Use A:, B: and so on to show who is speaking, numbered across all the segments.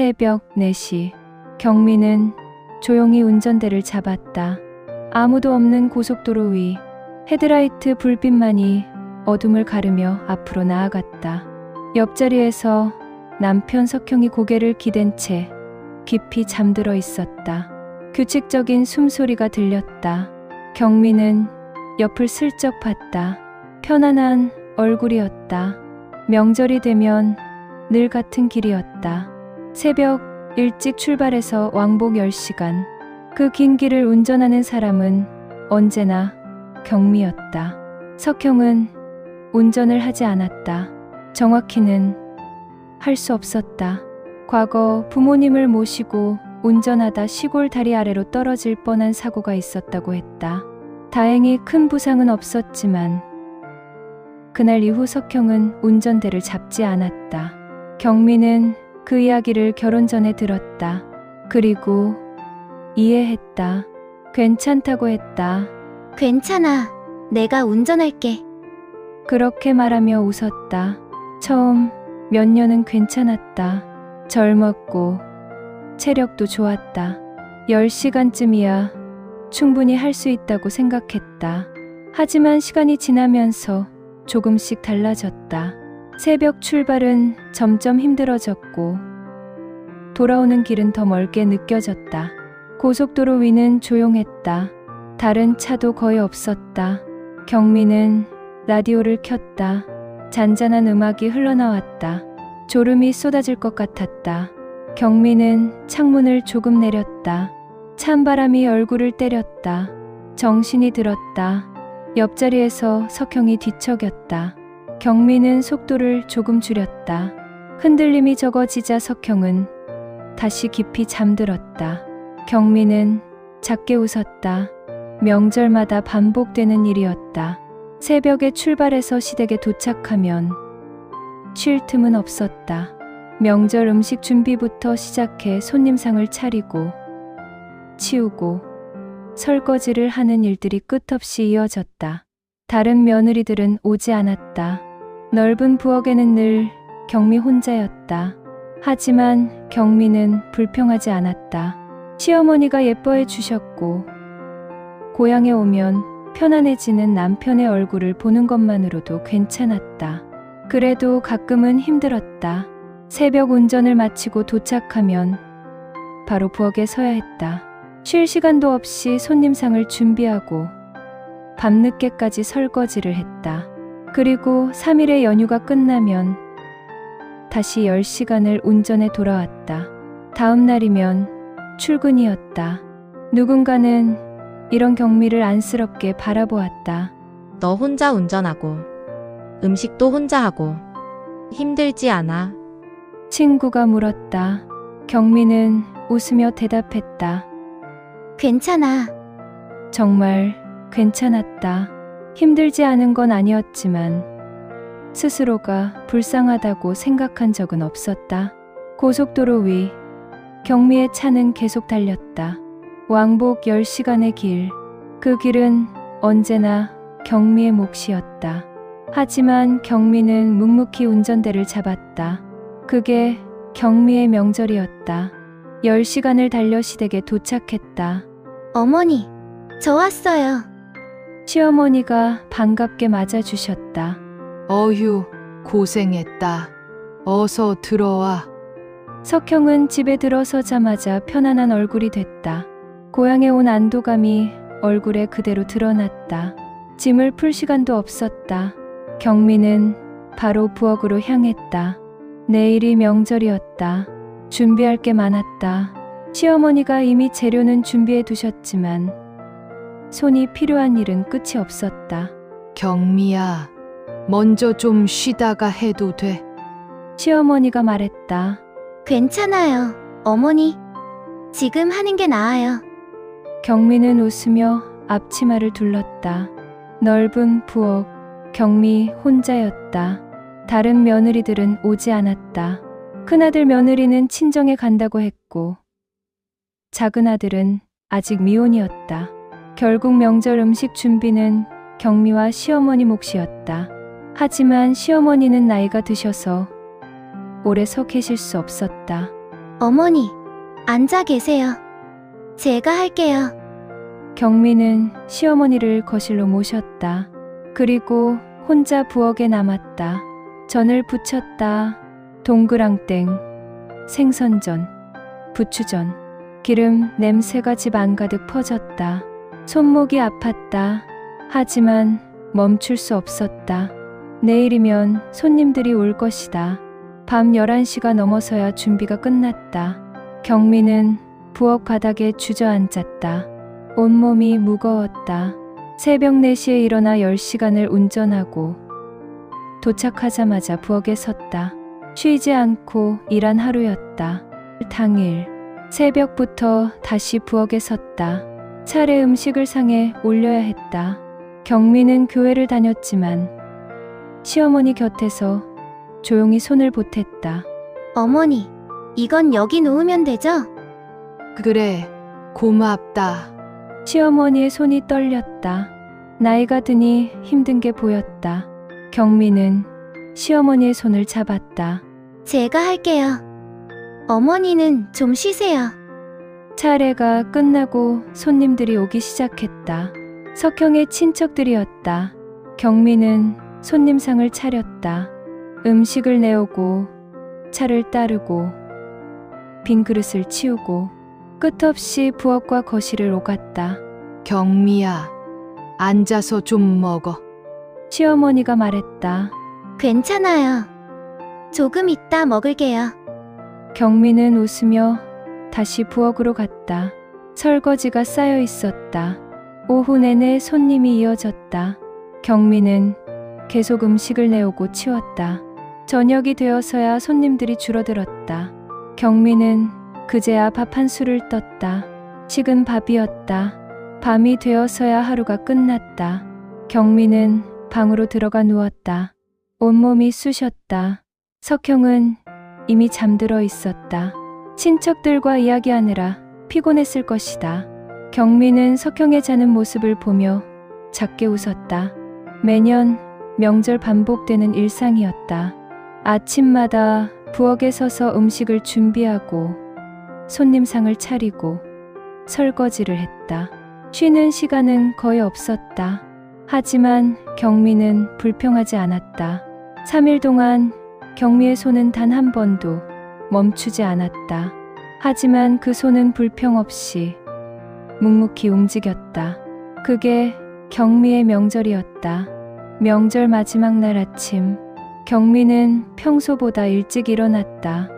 A: 새벽 4시 경미는 조용히 운전대를 잡았다. 아무도 없는 고속도로 위 헤드라이트 불빛만이 어둠을 가르며 앞으로 나아갔다. 옆자리에서 남편 석형이 고개를 기댄 채 깊이 잠들어 있었다. 규칙적인 숨소리가 들렸다. 경미는 옆을 슬쩍 봤다. 편안한 얼굴이었다. 명절이 되면 늘 같은 길이었다. 새벽 일찍 출발해서 왕복 10시간. 그 긴 길을 운전하는 사람은 언제나 경미였다. 석형은 운전을 하지 않았다. 정확히는 할 수 없었다. 과거 부모님을 모시고 운전하다 시골 다리 아래로 떨어질 뻔한 사고가 있었다고 했다. 다행히 큰 부상은 없었지만 그날 이후 석형은 운전대를 잡지 않았다. 경미는 그 이야기를 결혼 전에 들었다. 그리고 이해했다. 괜찮다고 했다.
B: 괜찮아. 내가 운전할게.
A: 그렇게 말하며 웃었다. 처음 몇 년은 괜찮았다. 젊었고 체력도 좋았다. 10시간쯤이야 충분히 할 수 있다고 생각했다. 하지만 시간이 지나면서 조금씩 달라졌다. 새벽 출발은 점점 힘들어졌고 돌아오는 길은 더 멀게 느껴졌다. 고속도로 위는 조용했다. 다른 차도 거의 없었다. 경미는 라디오를 켰다. 잔잔한 음악이 흘러나왔다. 졸음이 쏟아질 것 같았다. 경미는 창문을 조금 내렸다. 찬바람이 얼굴을 때렸다. 정신이 들었다. 옆자리에서 석형이 뒤척였다. 경미는 속도를 조금 줄였다. 흔들림이 적어지자 석형은 다시 깊이 잠들었다. 경미는 작게 웃었다. 명절마다 반복되는 일이었다. 새벽에 출발해서 시댁에 도착하면 쉴 틈은 없었다. 명절 음식 준비부터 시작해 손님상을 차리고 치우고 설거지를 하는 일들이 끝없이 이어졌다. 다른 며느리들은 오지 않았다. 넓은 부엌에는 늘 경미 혼자였다. 하지만 경미는 불평하지 않았다. 시어머니가 예뻐해 주셨고 고향에 오면 편안해지는 남편의 얼굴을 보는 것만으로도 괜찮았다. 그래도 가끔은 힘들었다. 새벽 운전을 마치고 도착하면 바로 부엌에 서야 했다. 쉴 시간도 없이 손님상을 준비하고 밤늦게까지 설거지를 했다. 그리고 3일의 연휴가 끝나면 다시 10시간을 운전해 돌아왔다. 다음 날이면 출근이었다. 누군가는 이런 경미를 안쓰럽게 바라보았다.
C: 너 혼자 운전하고 음식도 혼자 하고 힘들지 않아?
A: 친구가 물었다. 경미는 웃으며 대답했다.
B: 괜찮아.
A: 정말 괜찮았다. 힘들지 않은 건 아니었지만 스스로가 불쌍하다고 생각한 적은 없었다. 고속도로 위 경미의 차는 계속 달렸다. 왕복 10시간의 길. 그 길은 언제나 경미의 몫이었다. 하지만 경미는 묵묵히 운전대를 잡았다. 그게 경미의 명절이었다. 10시간을 달려 시댁에 도착했다.
B: 어머니, 저 왔어요.
A: 시어머니가 반갑게 맞아주셨다.
D: 어휴, 고생했다. 어서 들어와.
A: 석형은 집에 들어서자마자 편안한 얼굴이 됐다. 고향에 온 안도감이 얼굴에 그대로 드러났다. 짐을 풀 시간도 없었다. 경미는 바로 부엌으로 향했다. 내일이 명절이었다. 준비할 게 많았다. 시어머니가 이미 재료는 준비해 두셨지만 손이 필요한 일은 끝이 없었다.
D: 경미야, 먼저 좀 쉬다가 해도 돼.
A: 시어머니가 말했다.
B: 괜찮아요, 어머니. 지금 하는 게 나아요.
A: 경미는 웃으며 앞치마를 둘렀다. 넓은 부엌, 경미 혼자였다. 다른 며느리들은 오지 않았다. 큰아들 며느리는 친정에 간다고 했고 작은 아들은 아직 미혼이었다. 결국 명절 음식 준비는 경미와 시어머니 몫이었다. 하지만 시어머니는 나이가 드셔서 오래 서 계실 수 없었다.
B: 어머니, 앉아 계세요. 제가 할게요.
A: 경미는 시어머니를 거실로 모셨다. 그리고 혼자 부엌에 남았다. 전을 부쳤다. 동그랑땡, 생선전, 부추전, 기름 냄새가 집 안가득 퍼졌다. 손목이 아팠다. 하지만 멈출 수 없었다. 내일이면 손님들이 올 것이다. 밤 11시가 넘어서야 준비가 끝났다. 경미는 부엌 바닥에 주저앉았다. 온몸이 무거웠다. 새벽 4시에 일어나 10시간을 운전하고 도착하자마자 부엌에 섰다. 쉬지 않고 일한 하루였다. 당일 새벽부터 다시 부엌에 섰다. 차례 음식을 상에 올려야 했다. 경미는 교회를 다녔지만 시어머니 곁에서 조용히 손을 보탰다.
B: 어머니, 이건 여기 놓으면 되죠?
D: 그래, 고맙다.
A: 시어머니의 손이 떨렸다. 나이가 드니 힘든 게 보였다. 경미는 시어머니의 손을 잡았다.
B: 제가 할게요. 어머니는 좀 쉬세요.
A: 차례가 끝나고 손님들이 오기 시작했다. 석형의 친척들이었다. 경미는 손님상을 차렸다. 음식을 내오고 차를 따르고 빈 그릇을 치우고 끝없이 부엌과 거실을 오갔다.
D: 경미야, 앉아서 좀 먹어.
A: 시어머니가 말했다.
B: 괜찮아요. 조금 이따 먹을게요.
A: 경미는 웃으며 다시 부엌으로 갔다. 설거지가 쌓여 있었다. 오후 내내 손님이 이어졌다. 경미는 계속 음식을 내오고 치웠다. 저녁이 되어서야 손님들이 줄어들었다. 경미는 그제야 밥 한 술을 떴다. 식은 밥이었다. 밤이 되어서야 하루가 끝났다. 경미는 방으로 들어가 누웠다. 온몸이 쑤셨다. 석형은 이미 잠들어 있었다. 친척들과 이야기하느라 피곤했을 것이다. 경미는 석형의 자는 모습을 보며 작게 웃었다. 매년 명절 반복되는 일상이었다. 아침마다 부엌에 서서 음식을 준비하고 손님상을 차리고 설거지를 했다. 쉬는 시간은 거의 없었다. 하지만 경미는 불평하지 않았다. 3일 동안 경미의 손은 단 한 번도 멈추지 않았다. 하지만 그 손은 불평 없이 묵묵히 움직였다. 그게 경미의 명절이었다. 명절 마지막 날 아침, 경미는 평소보다 일찍 일어났다.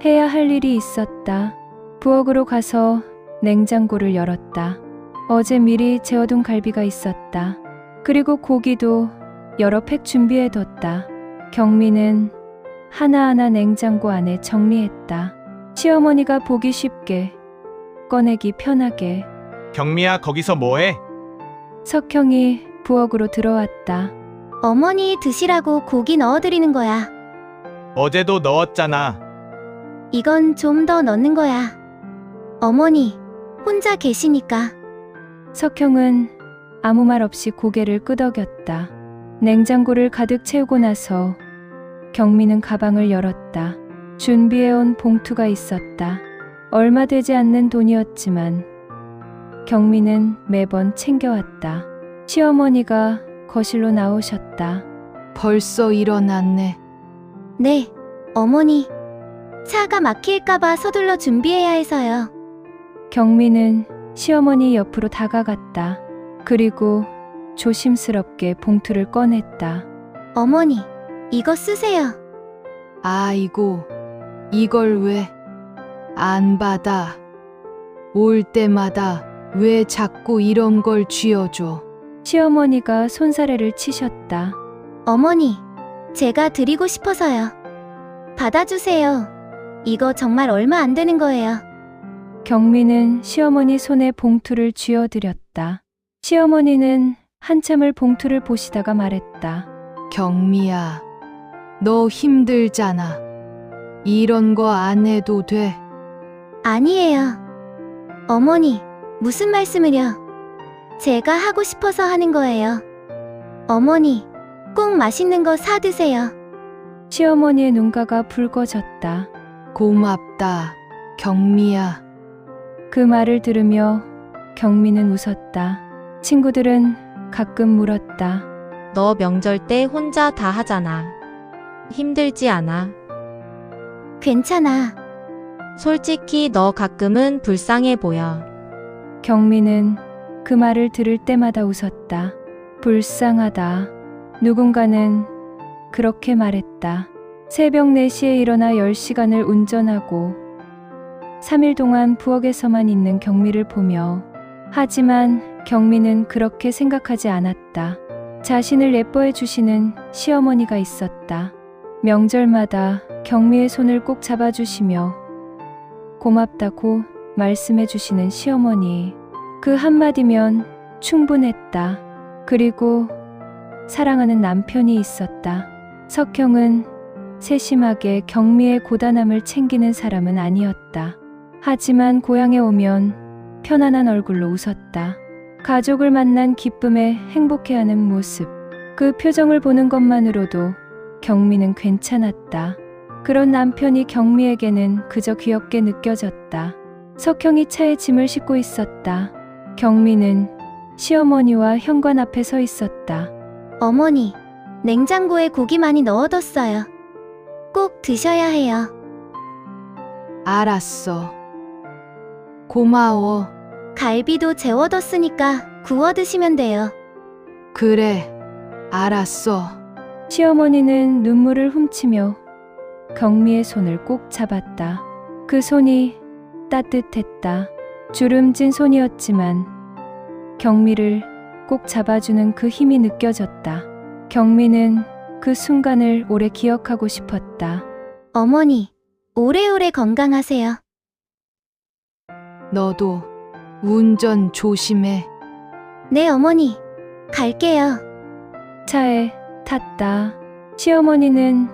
A: 해야 할 일이 있었다. 부엌으로 가서 냉장고를 열었다. 어제 미리 재워둔 갈비가 있었다. 그리고 고기도 여러 팩 준비해뒀다. 경미는 하나하나 냉장고 안에 정리했다. 시어머니가 보기 쉽게, 꺼내기 편하게.
E: 경미야, 거기서 뭐해?
A: 석형이 부엌으로 들어왔다.
B: 어머니 드시라고 고기 넣어드리는 거야.
E: 어제도 넣었잖아.
B: 이건 좀 더 넣는 거야. 어머니, 혼자 계시니까.
A: 석형은 아무 말 없이 고개를 끄덕였다. 냉장고를 가득 채우고 나서 경미는 가방을 열었다. 준비해온 봉투가 있었다. 얼마 되지 않는 돈이었지만 경미는 매번 챙겨왔다. 시어머니가 거실로 나오셨다.
D: 벌써 일어났네.
B: 네, 어머니. 차가 막힐까봐 서둘러 준비해야 해서요.
A: 경미는 시어머니 옆으로 다가갔다. 그리고 조심스럽게 봉투를 꺼냈다.
B: 어머니, 이거 쓰세요.
D: 아이고, 이걸 왜 안 받아? 올 때마다 왜 자꾸 이런 걸 쥐어줘?
A: 시어머니가 손사래를 치셨다.
B: 어머니, 제가 드리고 싶어서요. 받아주세요. 이거 정말 얼마 안 되는 거예요.
A: 경미는 시어머니 손에 봉투를 쥐어드렸다. 시어머니는 한참을 봉투를 보시다가 말했다.
D: 경미야, 너 힘들잖아. 이런 거 안 해도 돼.
B: 아니에요. 어머니, 무슨 말씀을요? 제가 하고 싶어서 하는 거예요. 어머니, 꼭 맛있는 거 사 드세요.
A: 시어머니의 눈가가 붉어졌다.
D: 고맙다, 경미야,
A: 그 말을 들으며 경미는 웃었다. 친구들은 가끔 물었다.
C: 너 명절 때 혼자 다 하잖아. 힘들지 않아?
B: 괜찮아.
C: 솔직히 너 가끔은 불쌍해 보여.
A: 경미는 그 말을 들을 때마다 웃었다. 불쌍하다. 누군가는 그렇게 말했다. 새벽 4시에 일어나 10시간을 운전하고 3일 동안 부엌에서만 있는 경미를 보며, 하지만 경미는 그렇게 생각하지 않았다. 자신을 예뻐해 주시는 시어머니가 있었다. 명절마다 경미의 손을 꼭 잡아주시며 고맙다고 말씀해 주시는 시어머니. 그 한마디면 충분했다. 그리고 사랑하는 남편이 있었다. 석형은 세심하게 경미의 고단함을 챙기는 사람은 아니었다. 하지만 고향에 오면 편안한 얼굴로 웃었다. 가족을 만난 기쁨에 행복해하는 모습. 그 표정을 보는 것만으로도 경미는 괜찮았다. 그런 남편이 경미에게는 그저 귀엽게 느껴졌다. 석형이 차에 짐을 싣고 있었다. 경미는 시어머니와 현관 앞에 서 있었다.
B: 어머니, 냉장고에 고기 많이 넣어뒀어요. 꼭 드셔야 해요.
D: 알았어. 고마워.
B: 갈비도 재워뒀으니까 구워 드시면 돼요.
D: 그래, 알았어.
A: 시어머니는 눈물을 훔치며 경미의 손을 꼭 잡았다. 그 손이 따뜻했다. 주름진 손이었지만 경미를 꼭 잡아주는 그 힘이 느껴졌다. 경미는 그 순간을 오래 기억하고 싶었다.
B: 어머니, 오래오래 건강하세요.
D: 너도 운전 조심해.
B: 네, 어머니. 갈게요.
A: 차에 탔다. 시어머니는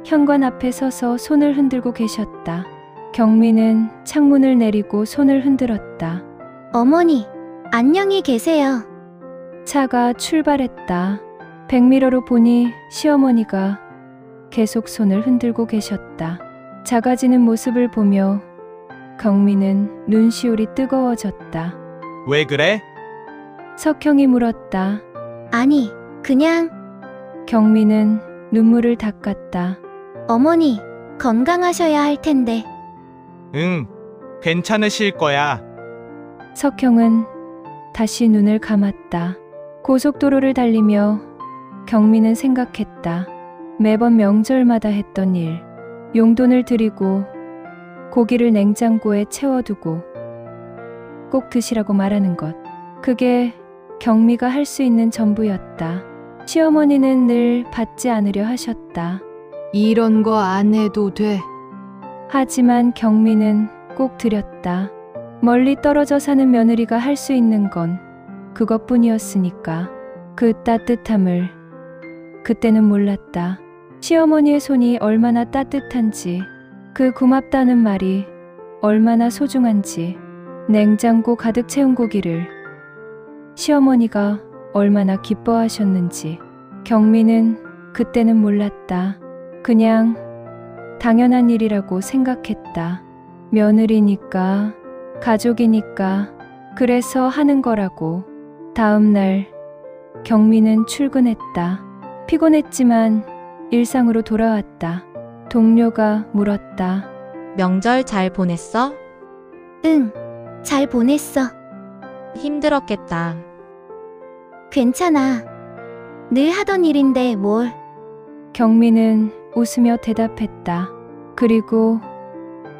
A: 현관 앞에 서서 손을 흔들고 계셨다. 경미는 창문을 내리고 손을 흔들었다.
B: 어머니, 안녕히 계세요.
A: 차가 출발했다. 백미러로 보니 시어머니가 계속 손을 흔들고 계셨다. 작아지는 모습을 보며 경미는 눈시울이 뜨거워졌다.
E: 왜 그래?
A: 석형이 물었다.
B: 아니, 그냥
A: 경미는 눈물을 닦았다.
B: 어머니, 건강하셔야 할 텐데.
E: 응, 괜찮으실 거야.
A: 석형은 다시 눈을 감았다. 고속도로를 달리며 경미는 생각했다. 매번 명절마다 했던 일. 용돈을 드리고 고기를 냉장고에 채워두고 꼭 드시라고 말하는 것. 그게 경미가 할 수 있는 전부였다. 시어머니는 늘 받지 않으려 하셨다.
D: 이런 거 안 해도 돼.
A: 하지만 경미는 꼭 드렸다. 멀리 떨어져 사는 며느리가 할 수 있는 건 그것뿐이었으니까. 그 따뜻함을 그때는 몰랐다. 시어머니의 손이 얼마나 따뜻한지, 그 고맙다는 말이 얼마나 소중한지, 냉장고 가득 채운 고기를 시어머니가 얼마나 기뻐하셨는지 경미는 그때는 몰랐다. 그냥 당연한 일이라고 생각했다. 며느리니까, 가족이니까, 그래서 하는 거라고. 다음 날 경미는 출근했다. 피곤했지만 일상으로 돌아왔다. 동료가 물었다.
C: 명절 잘 보냈어?
B: 응, 잘 보냈어.
C: 힘들었겠다.
B: 괜찮아. 늘 하던 일인데 뭘.
A: 경미는 웃으며 대답했다. 그리고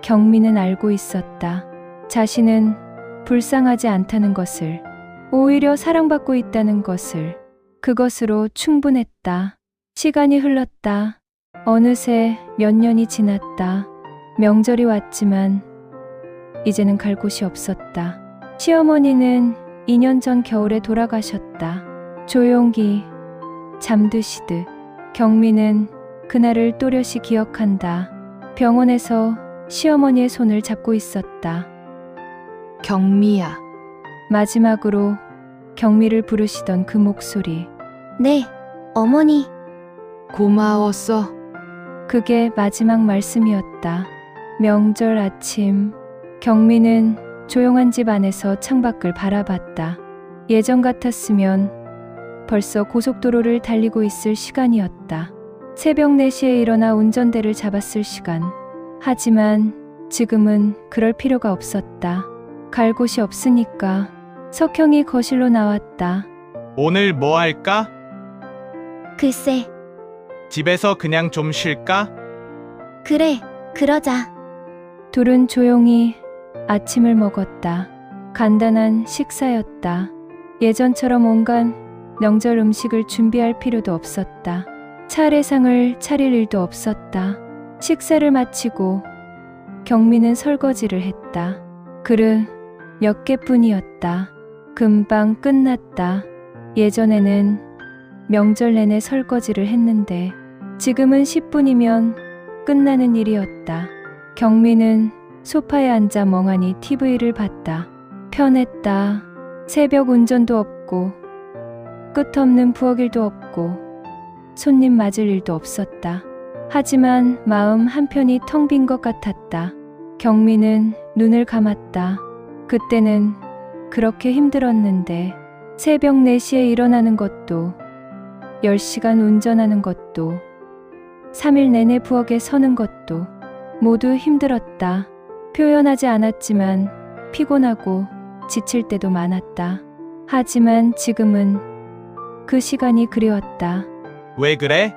A: 경미는 알고 있었다. 자신은 불쌍하지 않다는 것을, 오히려 사랑받고 있다는 것을. 그것으로 충분했다. 시간이 흘렀다. 어느새 몇 년이 지났다. 명절이 왔지만 이제는 갈 곳이 없었다. 시어머니는 2년 전 겨울에 돌아가셨다. 조용히 잠드시듯. 경미는 그날을 또렷이 기억한다. 병원에서 시어머니의 손을 잡고 있었다.
D: 경미야,
A: 마지막으로 경미를 부르시던 그 목소리.
B: 네, 어머니.
D: 고마웠어.
A: 그게 마지막 말씀이었다. 명절 아침 경미는 조용한 집 안에서 창밖을 바라봤다. 예전 같았으면 벌써 고속도로를 달리고 있을 시간이었다. 새벽 4시에 일어나 운전대를 잡았을 시간. 하지만 지금은 그럴 필요가 없었다. 갈 곳이 없으니까 석형이 거실로 나왔다.
E: 오늘 뭐 할까?
B: 글쎄,
E: 집에서 그냥 좀 쉴까?
B: 그래, 그러자.
A: 둘은 조용히 아침을 먹었다. 간단한 식사였다. 예전처럼 온갖 명절 음식을 준비할 필요도 없었다. 차례상을 차릴 일도 없었다. 식사를 마치고 경미는 설거지를 했다. 그릇 몇 개뿐이었다. 금방 끝났다. 예전에는 명절 내내 설거지를 했는데 지금은 10분이면 끝나는 일이었다. 경미는 소파에 앉아 멍하니 TV를 봤다. 편했다. 새벽 운전도 없고 끝없는 부엌일도 없고 손님 맞을 일도 없었다. 하지만 마음 한편이 텅 빈 것 같았다. 경미는 눈을 감았다. 그때는 그렇게 힘들었는데 새벽 4시에 일어나는 것도 10시간 운전하는 것도 3일 내내 부엌에 서는 것도 모두 힘들었다. 표현하지 않았지만 피곤하고 지칠 때도 많았다. 하지만 지금은 그 시간이 그리웠다.
E: 왜 그래?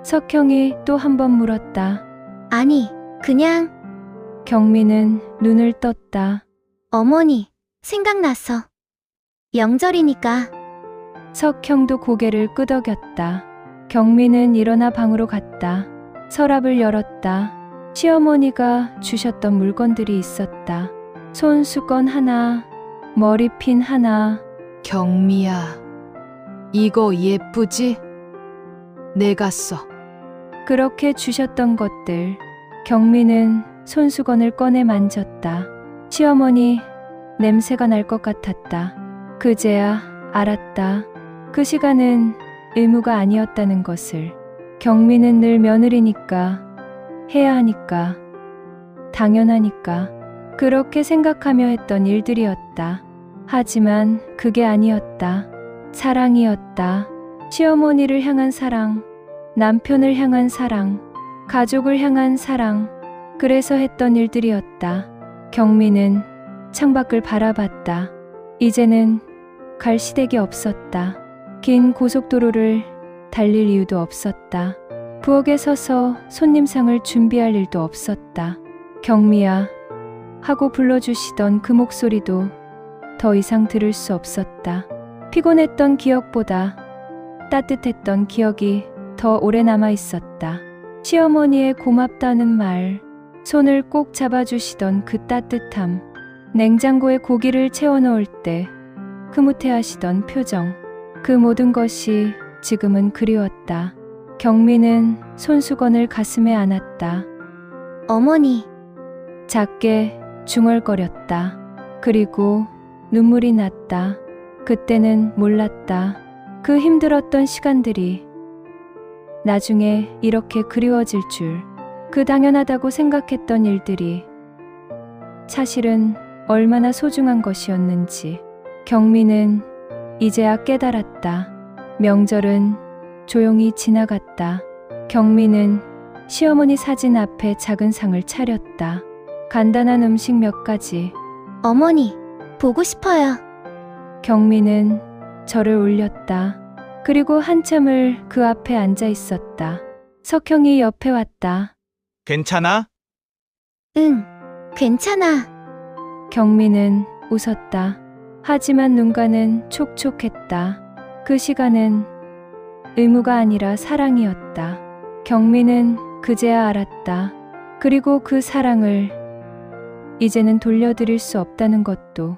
A: 석형이 또 한 번 물었다.
B: 아니, 그냥
A: 경미는 눈을 떴다.
B: 어머니, 생각났어. 명절이니까.
A: 석형도 고개를 끄덕였다. 경미는 일어나 방으로 갔다. 서랍을 열었다. 시어머니가 주셨던 물건들이 있었다. 손수건 하나, 머리핀 하나.
D: 경미야, 이거 예쁘지? 내가 써.
A: 그렇게 주셨던 것들. 경미는 손수건을 꺼내 만졌다. 시어머니 냄새가 날 것 같았다. 그제야 알았다. 그 시간은 의무가 아니었다는 것을. 경미는 늘 며느리니까, 해야 하니까, 당연하니까 그렇게 생각하며 했던 일들이었다. 하지만 그게 아니었다. 사랑이었다. 시어머니를 향한 사랑, 남편을 향한 사랑, 가족을 향한 사랑. 그래서 했던 일들이었다. 경미는 창밖을 바라봤다. 이제는 갈 시댁이 없었다. 긴 고속도로를 달릴 이유도 없었다. 부엌에 서서 손님상을 준비할 일도 없었다. 경미야 하고 불러주시던 그 목소리도 더 이상 들을 수 없었다. 피곤했던 기억보다 따뜻했던 기억이 더 오래 남아 있었다. 시어머니의 고맙다는 말, 손을 꼭 잡아주시던 그 따뜻함, 냉장고에 고기를 채워넣을 때 흐뭇해하시던 표정, 그 모든 것이 지금은 그리웠다. 경미는 손수건을 가슴에 안았다.
B: 어머니,
A: 작게 중얼거렸다. 그리고 눈물이 났다. 그때는 몰랐다. 그 힘들었던 시간들이 나중에 이렇게 그리워질 줄. 그 당연하다고 생각했던 일들이 사실은 얼마나 소중한 것이었는지. 경미는 이제야 깨달았다. 명절은 조용히 지나갔다. 경미는 시어머니 사진 앞에 작은 상을 차렸다. 간단한 음식 몇 가지.
B: 어머니, 보고 싶어요.
A: 경미는 절을 올렸다. 그리고 한참을 그 앞에 앉아 있었다. 석형이 옆에 왔다.
E: 괜찮아?
B: 응, 괜찮아.
A: 경미는 웃었다. 하지만 눈가는 촉촉했다. 그 시간은 의무가 아니라 사랑이었다. 경미는 그제야 알았다. 그리고 그 사랑을 이제는 돌려드릴 수 없다는 것도.